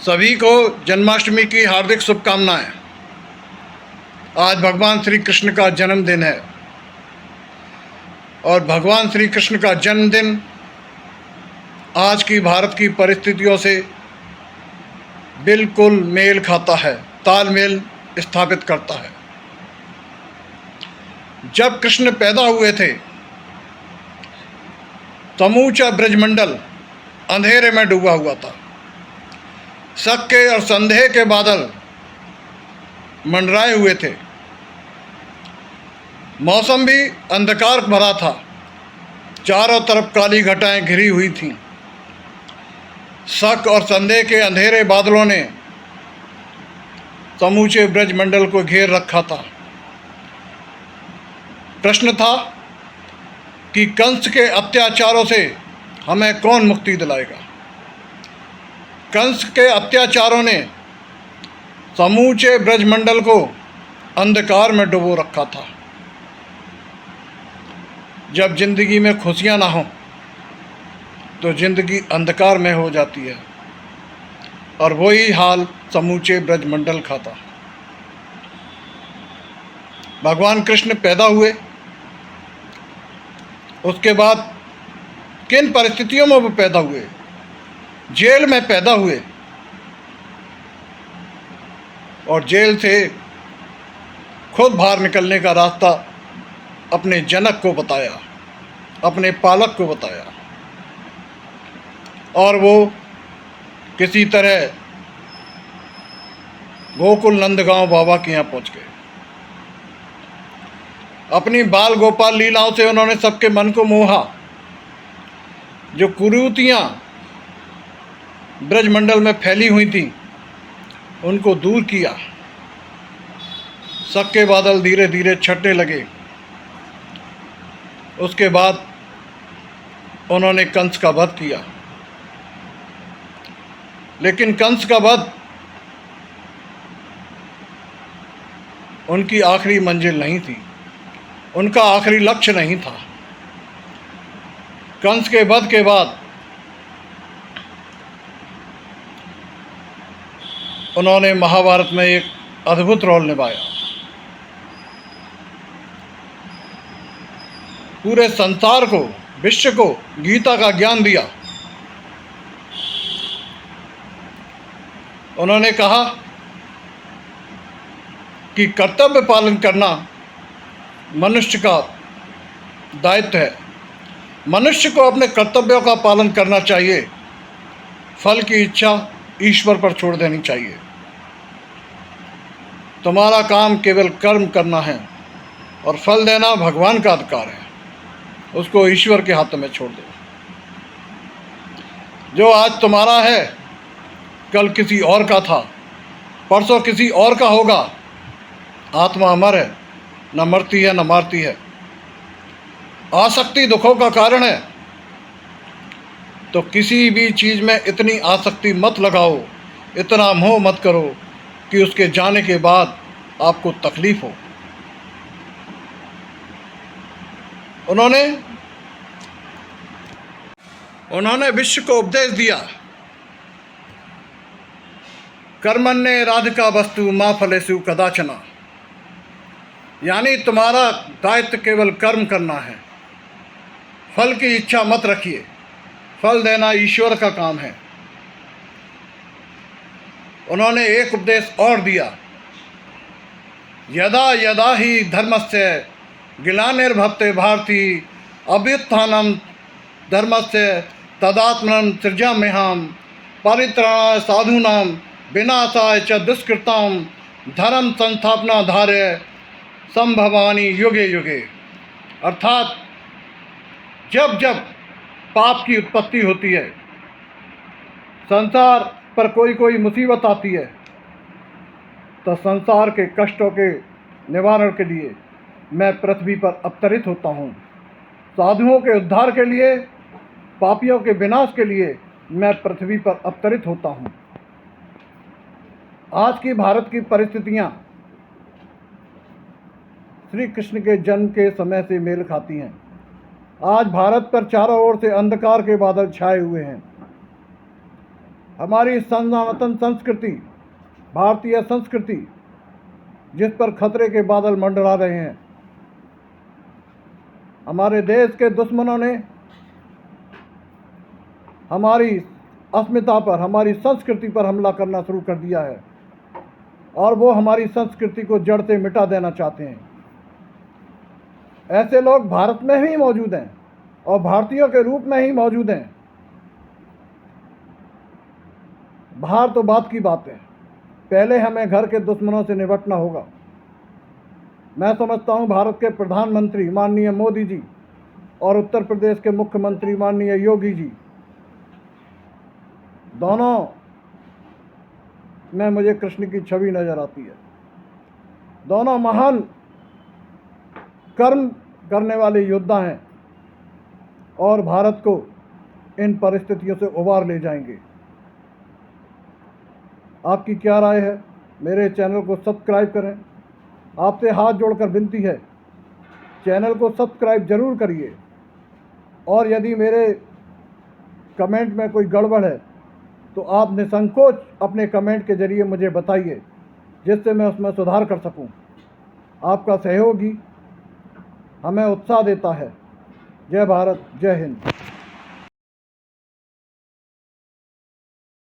सभी को जन्माष्टमी की हार्दिक शुभकामनाएं। आज भगवान श्री कृष्ण का जन्मदिन है और भगवान श्री कृष्ण का जन्मदिन आज की भारत की परिस्थितियों से बिल्कुल मेल खाता है, तालमेल स्थापित करता है। जब कृष्ण पैदा हुए थे, समूचा ब्रजमंडल अंधेरे में डूबा हुआ था। शक के और संदेह के बादल मंडराए हुए थे। मौसम भी अंधकार भरा था। चारों तरफ काली घटाएं घिरी हुई थीं। शक और संदेह के अंधेरे बादलों ने समूचे ब्रजमंडल को घेर रखा था। प्रश्न था कि कंस के अत्याचारों से हमें कौन मुक्ति दिलाएगा। कंस के अत्याचारों ने समूचे ब्रजमंडल को अंधकार में डुबो रखा था। जब जिंदगी में खुशियां ना हो तो जिंदगी अंधकार में हो जाती है, और वही हाल समूचे ब्रजमंडल का था। भगवान कृष्ण पैदा हुए, उसके बाद किन परिस्थितियों में वो पैदा हुए। जेल में पैदा हुए और जेल से खुद बाहर निकलने का रास्ता अपने जनक को बताया, अपने पालक को बताया, और वो किसी तरह गोकुल नंदगांव बाबा के यहाँ पहुँच गए। अपनी बाल गोपाल लीलाओं से उन्होंने सबके मन को मोहा। जो कुरीतियाँ ब्रजमंडल में फैली हुई थी उनको दूर किया। शक के बादल धीरे धीरे छटने लगे। उसके बाद उन्होंने कंस का वध किया, लेकिन कंस का वध उनकी आखिरी मंजिल नहीं थी, उनका आखिरी लक्ष्य नहीं था। कंस के वध के बाद उन्होंने महाभारत में एक अद्भुत रोल निभाया। पूरे संसार को, विश्व को गीता का ज्ञान दिया। उन्होंने कहा कि कर्तव्य पालन करना मनुष्य का दायित्व है। मनुष्य को अपने कर्तव्यों का पालन करना चाहिए। फल की इच्छा ईश्वर पर छोड़ देनी चाहिए। तुम्हारा काम केवल कर्म करना है और फल देना भगवान का अधिकार है, उसको ईश्वर के हाथ में छोड़ दो। जो आज तुम्हारा है कल किसी और का था, परसों किसी और का होगा। आत्मा अमर है, न मरती है न मारती है। आसक्ति दुखों का कारण है, तो किसी भी चीज़ में इतनी आसक्ति मत लगाओ, इतना मोह मत करो कि उसके जाने के बाद आपको तकलीफ हो। उन्होंने विश्व को उपदेश दिया, कर्मण्ये राधिका वस्तु मा फलेषु कदाचन। यानी तुम्हारा दायित्व केवल कर्म करना है, फल की इच्छा मत रखिए। फल देना ईश्वर का काम है। उन्होंने एक उपदेश और दिया, यदा यदा ही धर्मस्य ग्लानिर्भवते भारती अभ्युत्थानं धर्मस्य तदात्मनं सृजाम्यहं परित्राणाय साधूनां विनाशाय च दुष्कृतां धर्म संस्थापनाधार्य संभवानि युगे युगे। अर्थात जब जब पाप की उत्पत्ति होती है, संसार पर कोई मुसीबत आती है, तो संसार के कष्टों के निवारण के लिए मैं पृथ्वी पर अवतरित होता हूँ। साधुओं के उद्धार के लिए, पापियों के विनाश के लिए मैं पृथ्वी पर अवतरित होता हूँ। आज की भारत की परिस्थितियाँ श्री कृष्ण के जन्म के समय से मेल खाती हैं। आज भारत पर चारों ओर से अंधकार के बादल छाए हुए हैं। हमारी सनातन संस्कृति, भारतीय संस्कृति, जिस पर खतरे के बादल मंडरा रहे हैं। हमारे देश के दुश्मनों ने हमारी अस्मिता पर, हमारी संस्कृति पर हमला करना शुरू कर दिया है और वो हमारी संस्कृति को जड़ से मिटा देना चाहते हैं। ऐसे लोग भारत में ही मौजूद हैं और भारतीयों के रूप में ही मौजूद हैं। बाहर तो बात की बात है, पहले हमें घर के दुश्मनों से निपटना होगा। मैं समझता हूं भारत के प्रधानमंत्री माननीय मोदी जी और उत्तर प्रदेश के मुख्यमंत्री माननीय योगी जी, दोनों में मुझे कृष्ण की छवि नजर आती है। दोनों महान कर्म करने वाले योद्धा हैं और भारत को इन परिस्थितियों से उबार ले जाएंगे। आपकी क्या राय है? मेरे चैनल को सब्सक्राइब करें। आपसे हाथ जोड़कर विनती है, चैनल को सब्सक्राइब जरूर करिए और यदि मेरे कमेंट में कोई गड़बड़ है तो आप निसंकोच अपने कमेंट के जरिए मुझे बताइए, जिससे मैं उसमें सुधार कर सकूं। आपका सहयोग ही हमें उत्साह देता है। जय भारत, जय हिंद।